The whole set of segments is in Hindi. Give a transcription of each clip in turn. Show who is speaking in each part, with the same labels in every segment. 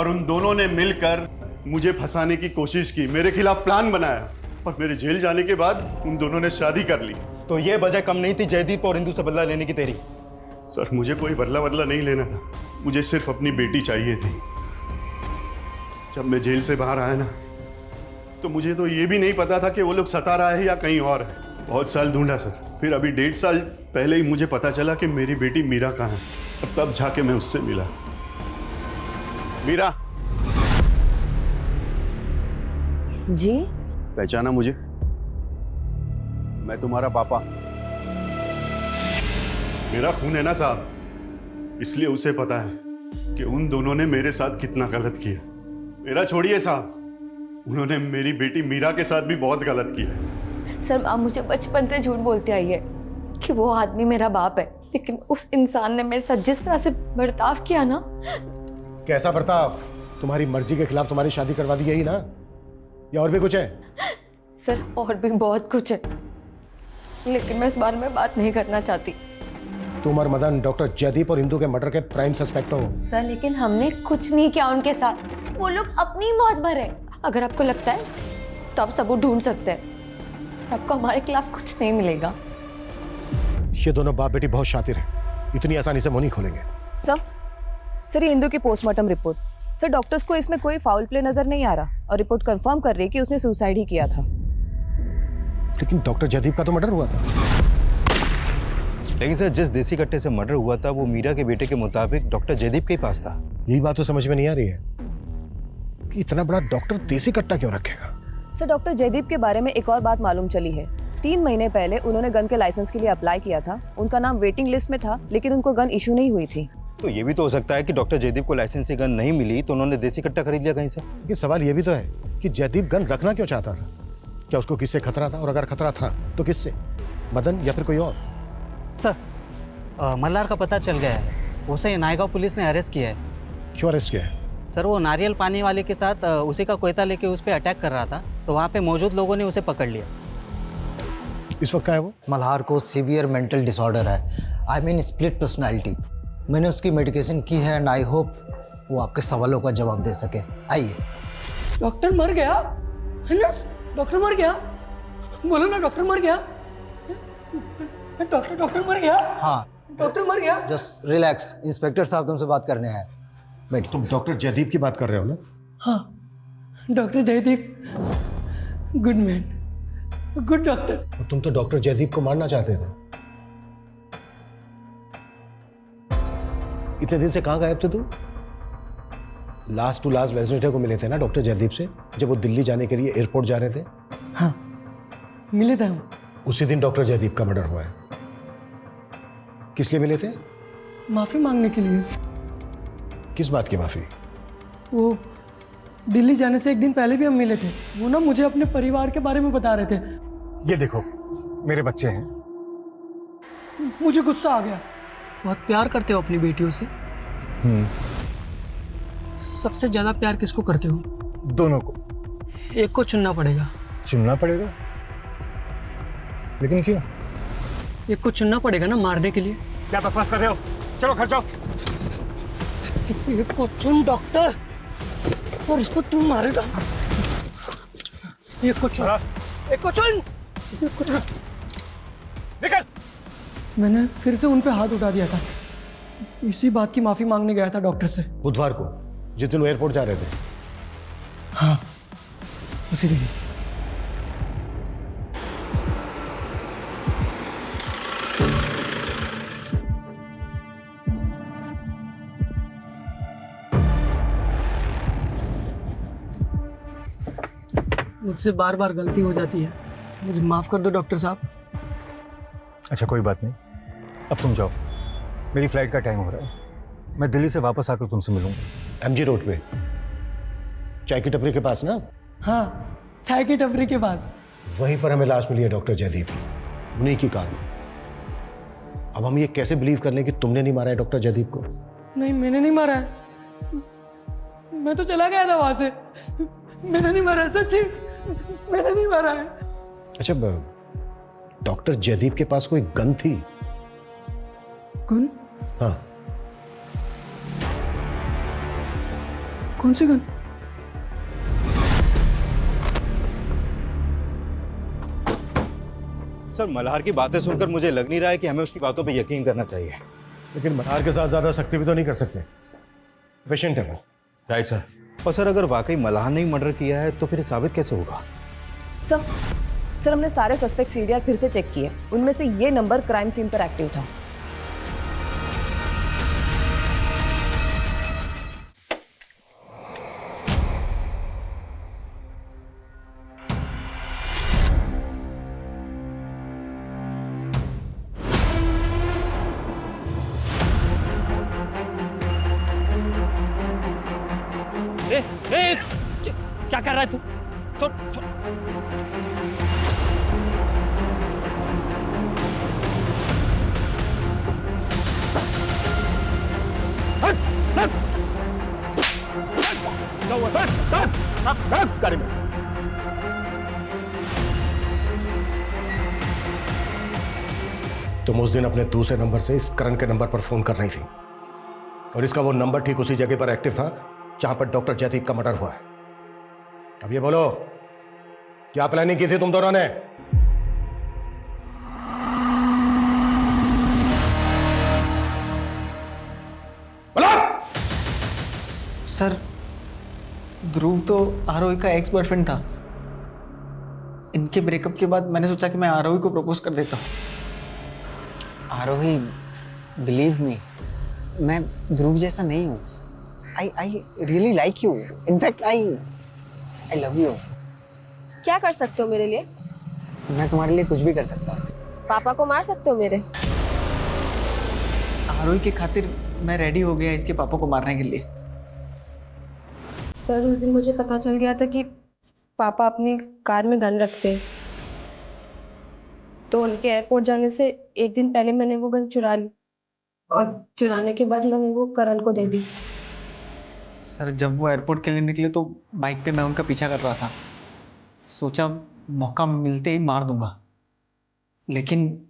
Speaker 1: और उन दोनों ने मिलकर मुझे फंसाने की कोशिश की, मेरे खिलाफ प्लान बनाया और मेरे जेल जाने के बाद उन दोनों ने शादी कर ली।
Speaker 2: तो ये वजह कम नहीं थी जयदीप और इंदु से बदला लेने की तेरी?
Speaker 1: सर मुझे कोई बदला नहीं लेना था, मुझे सिर्फ अपनी बेटी चाहिए थी। जब मैं जेल से बाहर आया ना तो मुझे तो ये भी नहीं पता था कि वो लोग सतारा है या कहीं और है। बहुत साल ढूंढा सर, फिर अभी 1.5 साल पहले ही मुझे पता चला कि मेरी बेटी मीरा कहाँ है और तब जाके मैं उससे मिला। मीरा
Speaker 3: जी?
Speaker 1: पहचाना मुझे? मैं तुम्हारा पापा। मेरा खून है ना साहब, इसलिए उसे पता है कि उन दोनों ने मेरे साथ कितना गलत किया। मेरा छोड़िए साहब, उन्होंने मेरी बेटी मीरा के साथ भी बहुत गलत किया है।
Speaker 3: सर आप मुझे बचपन से झूठ बोलते आई है कि वो आदमी मेरा बाप है, लेकिन उस इंसान ने मेरे साथ जिस तरह से बर्ताव किया ना।
Speaker 4: कैसा बर्ताव? तुम्हारी मर्जी के खिलाफ तुम्हारी शादी करवा दी गई ना, या और भी कुछ है?
Speaker 3: सर और भी बहुत कुछ है, लेकिन मैं इस बारे में बात नहीं करना चाहती।
Speaker 4: तुम और मदन डॉक्टर जयदीप और इंदु के मर्डर के प्राइम सस्पेक्ट हो।
Speaker 3: सर लेकिन हमने कुछ नहीं किया उनके साथ, वो लोग अपनी मौत भरे। अगर आपको लगता है तो आप सबूत ढूंढ सकते हैं, आपको हमारे खिलाफ कुछ नहीं मिलेगा।
Speaker 4: ये दोनों बाप बेटी बहुत शातिर हैं, इतनी आसानी से मुंह नहीं खोलेंगे।
Speaker 5: सर ये इंदु की पोस्टमार्टम रिपोर्ट। सर डॉक्टर्स को इसमें कोई फाउल प्ले नजर नहीं आ रहा और रिपोर्ट कंफर्म कर रही है कि उसने सुसाइड ही किया था।
Speaker 4: लेकिन डॉक्टर जयदीप का तो मर्डर हुआ था।
Speaker 2: लेकिन सर जिस देसी कट्टे से मर्डर हुआ था वो मीरा के बेटे के मुताबिक डॉक्टर जयदीप के पास था।
Speaker 4: यही बात तो समझ में नहीं आ रही है कि इतना बड़ा डॉक्टर देसी कट्टा क्यों रखेगा।
Speaker 5: सर डॉक्टर जयदीप के बारे में एक और बात मालूम चली है। 3 महीने पहले उन्होंने गन के लाइसेंस के लिए अप्लाई किया था। उनका नाम वेटिंग लिस्ट में था, लेकिन उनको गन इशू नहीं हुई थी।
Speaker 2: तो ये भी तो हो सकता है कि डॉक्टर जयदीप को लाइसेंस से गन नहीं मिली तो उन्होंने देसी कट्टा खरीद लिया कहीं से।
Speaker 4: ये सवाल ये भी तो है कि जयदीप गन रखना क्यों चाहता था? क्या उसको किससे खतरा था, और अगर खतरा था तो किससे? मदन या फिर कोई और?
Speaker 6: सर मल्हार का पता चल गया है, उसे नायगांव पुलिस ने अरेस्ट किया है।
Speaker 4: क्यों अरेस्ट किया है?
Speaker 6: सर वो नारियल पानी वाले के साथ उसी का कोयता लेके उस पर अटैक कर रहा था, तो वहाँ पे मौजूद लोगों ने उसे पकड़ लिया।
Speaker 4: इस वक्त का है वो?
Speaker 7: मल्हार को सीवियर मेंटल डिसऑर्डर है, आई मीन स्प्लिट पर्सनालिटी। मैंने उसकी मेडिकेशन की है एंड आई होप वो आपके सवालों का जवाब दे सके। आइए।
Speaker 8: डॉक्टर मर गया है ना? डॉक्टर मर गया, बोलो ना डॉक्टर मर गया। डॉक्टर मर गया।
Speaker 7: हाँ
Speaker 8: डॉक्टर मर गया।
Speaker 7: जस्ट रिलैक्स, इंस्पेक्टर साहब तुमसे बात करने आए। बैठ।
Speaker 4: तुम डॉक्टर जयदीप की बात कर रहे हो ना?
Speaker 8: हाँ doctor Jaideep, good man, good doctor.
Speaker 4: और तुम तो डॉक्टर जयदीप को मारना चाहते थे। इतने दिन से कहाँ गायब थे तुम? लास्ट टू लास्ट वेडनेसडे को मिले थे ना डॉक्टर जयदीप से, जब वो दिल्ली जाने के लिए एयरपोर्ट जा रहे थे।
Speaker 8: हाँ मिले थे हम।
Speaker 4: उसी दिन डॉक्टर जयदीप का मर्डर हुआ है। किस लिए मिले थे?
Speaker 8: माफी मांगने के लिए।
Speaker 4: किस बात की माफी?
Speaker 8: वो दिल्ली जाने से एक दिन पहले भी हम मिले थे। वो ना मुझे अपने परिवार के बारे में बता रहे थे।
Speaker 9: ये देखो मेरे बच्चे हैं।
Speaker 8: मुझे गुस्सा आ गया। बहुत प्यार करते हो अपनी बेटियों से? सबसे ज्यादा प्यार किसको करते हो?
Speaker 9: दोनों को।
Speaker 8: एक को चुनना पड़ेगा।
Speaker 9: चुनना पड़ेगा? लेकिन क्यों?
Speaker 8: एक को चुनना पड़ेगा ना मारने के लिए।
Speaker 9: क्या बकवास कर रहे हो? चलो घर जाओ।
Speaker 8: एक को चुन डॉक्टर, और उसको तू मारेगा। एक को चुन, एक को चुन, एक को चुन।
Speaker 9: निकल।
Speaker 8: मैंने फिर से उन पे हाथ उठा दिया था। इसी बात की माफी मांगने गया था डॉक्टर से।
Speaker 4: बुधवार को, जिस दिन वो एयरपोर्ट जा रहे थे।
Speaker 8: हाँ उसी दिन। मुझसे बार बार गलती हो जाती है, मुझे माफ कर दो डॉक्टर साहब।
Speaker 9: अच्छा कोई बात नहीं, अब तुम जाओ, मेरी फ्लाइट का टाइम हो रहा है। मैं दिल्ली से वापस आकर तुमसे मिलूंगा।
Speaker 4: एमजी रोड पे चाय की टपरी के पास ना?
Speaker 8: हाँ चाय की टपरी के पास।
Speaker 4: वहीं पर हमें लाश मिली है डॉक्टर जयदीप, उन्हीं की कार। अब हम ये कैसे बिलीव कर लें कि तुमने नहीं मारा है डॉक्टर जयदीप को?
Speaker 8: नहीं मैंने नहीं मारा है, मैं तो चला गया था वहां से। मैंने नहीं मारा, सच्ची मैंने नहीं मारा है।
Speaker 4: अच्छा डॉक्टर जयदीप के पास कोई गन थी?
Speaker 8: गन?
Speaker 4: हाँ।
Speaker 8: कौन सी गन?
Speaker 2: सर मल्हार की बातें सुनकर मुझे लग नहीं रहा है कि हमें उसकी बातों पे यकीन करना चाहिए।
Speaker 4: लेकिन मल्हार के साथ ज्यादा सख्ती भी तो नहीं कर सकते, पेशेंट है वो।
Speaker 2: Right sir. और सर अगर वाकई मल्हार ने ही मर्डर किया है तो फिर साबित कैसे होगा?
Speaker 5: सर हमने सारे सस्पेक्ट सीडीआर फिर से चेक किए, उनमें से ये नंबर क्राइम सीन पर एक्टिव था।
Speaker 8: क्या कर रहा है तू?
Speaker 4: तुम उस दिन अपने दूसरे नंबर से इस करण के नंबर पर फोन कर रही थी, और इसका वो नंबर ठीक उसी जगह पर एक्टिव था जहां पर डॉक्टर जयदीप का मर्डर हुआ है। अब ये बोलो, क्या प्लानिंग की थी तुम दोनों ने? बोलो!
Speaker 10: सर ध्रुव तो आरोही का एक्स बॉयफ्रेंड था। इनके ब्रेकअप के बाद मैंने सोचा कि मैं आरोही को प्रपोज कर देता हूँ।
Speaker 6: आरोही, बिलीव मी, मैं ध्रुव जैसा नहीं हूँ। I really like you. In fact I love you.
Speaker 3: क्या कर सकते हो मेरे लिए?
Speaker 6: मैं तुम्हारे लिए कुछ भी कर सकता हूँ।
Speaker 3: पापा को मार सकते हो मेरे?
Speaker 10: आरोही के खातिर मैं रेडी हो गया इसके पापा को मारने के लिए।
Speaker 3: सर उस दिन मुझे पता चल गया था कि पापा अपनी कार में गन रखते हैं, तो उनके एयरपोर्ट जाने से एक दिन पहले मैंने वो गन चुरा ली, और चुराने के बाद मैंने वो करण को दे दी।
Speaker 10: सर जब वो एयरपोर्ट के लिए निकले तो बाइक पे मैं उनका पीछा कर रहा था। सोचा मौका मिलते ही मार दूंगा, लेकिन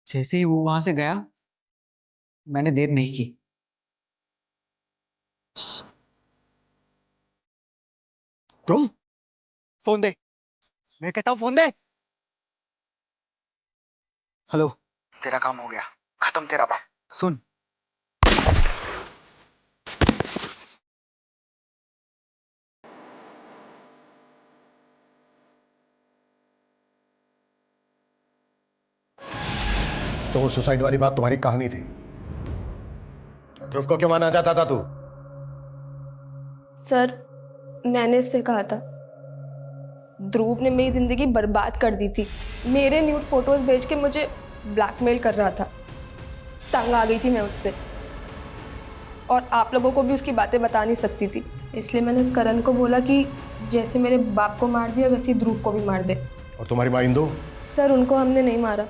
Speaker 10: जैसे ही वो वहां से गया मैंने देर नहीं की।
Speaker 4: तुम
Speaker 10: फोन दे, मैं कहता हूँ फोन दे। हेलो, तेरा काम हो गया, खत्म तेरा बाप। सुन,
Speaker 4: तो वो सुसाइड वाली बात तुम्हारी कहानी थी। ध्रुव को क्यों माना चाहता था तू?
Speaker 3: सर मैंने इससे कहा था, ध्रुव ने मेरी जिंदगी बर्बाद कर दी थी। मेरे न्यूड फोटोज भेज के मुझे ब्लैकमेल कर रहा था। तंग आ गई थी मैं उससे, और आप लोगों को भी उसकी बातें बता नहीं सकती थी। इसलिए मैंने करण को बोला कि जैसे मेरे बाप को मार दिया वैसे ही ध्रुव को भी मार दे।
Speaker 4: और तुम्हारी माँ इंदु?
Speaker 3: सर उनको हमने नहीं मारा,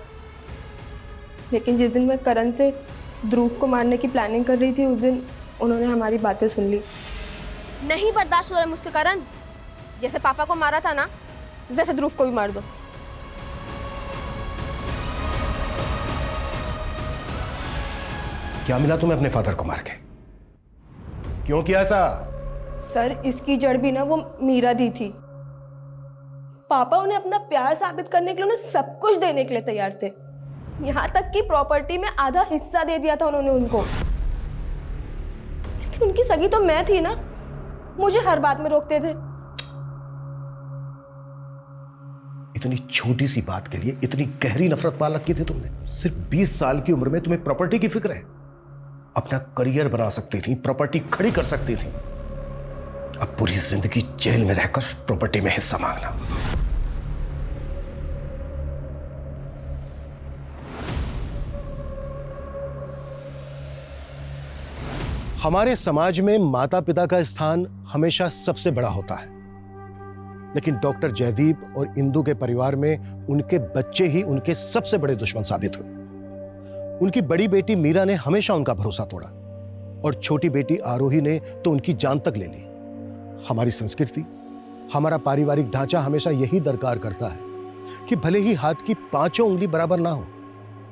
Speaker 3: लेकिन जिस दिन मैं करण से ध्रुव को मारने की प्लानिंग कर रही थी उस दिन उन्होंने हमारी बातें सुन ली।
Speaker 11: नहीं बर्दाश्त हो रहा है मुझसे करण। जैसे पापा को मारा था ना, वैसे ध्रुव को भी मार दो।
Speaker 4: क्या मिला तुम्हें अपने फादर को मार के? क्यों किया ऐसा?
Speaker 3: सर इसकी जड़ भी ना वो मीरा दी थी। पापा उन्हें अपना प्यार साबित करने के लिए उन्हें सब कुछ देने के लिए तैयार थे, यहाँ तक कि प्रॉपर्टी में आधा हिस्सा दे दिया था उन्होंने उनको। लेकिन उनकी सगी तो मैं थी ना, मुझे हर बात में रोकते थे।
Speaker 4: इतनी छोटी सी बात के लिए इतनी गहरी नफरत पाल रखी थी तुमने? सिर्फ 20 साल की उम्र में तुम्हें प्रॉपर्टी की फिक्र है? अपना करियर बना सकती थी, प्रॉपर्टी खड़ी कर सकती थी। अब पूरी जिंदगी जेल में रहकर प्रॉपर्टी में हिस्सा मांगना। हमारे समाज में माता पिता का स्थान हमेशा सबसे बड़ा होता है, लेकिन डॉक्टर जयदीप और इंदु के परिवार में उनके बच्चे ही उनके सबसे बड़े दुश्मन साबित हुए। उनकी बड़ी बेटी मीरा ने हमेशा उनका भरोसा तोड़ा, और छोटी बेटी आरोही ने तो उनकी जान तक ले ली। हमारी संस्कृति, हमारा पारिवारिक ढांचा हमेशा यही दरकार करता है कि भले ही हाथ की पांचों उंगली बराबर ना हो,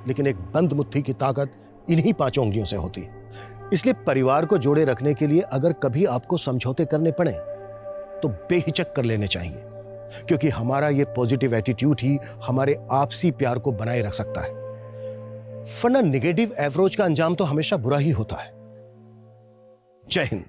Speaker 4: लेकिन एक बंद मुट्ठी की ताकत इन्हीं पांचों उंगलियों से होती है। इसलिए परिवार को जोड़े रखने के लिए अगर कभी आपको समझौते करने पड़े तो बेहिचक कर लेने चाहिए, क्योंकि हमारा ये पॉजिटिव एटीट्यूड ही हमारे आपसी प्यार को बनाए रख सकता है। वरना नेगेटिव एवरोज का अंजाम तो हमेशा बुरा ही होता है। जय हिंद।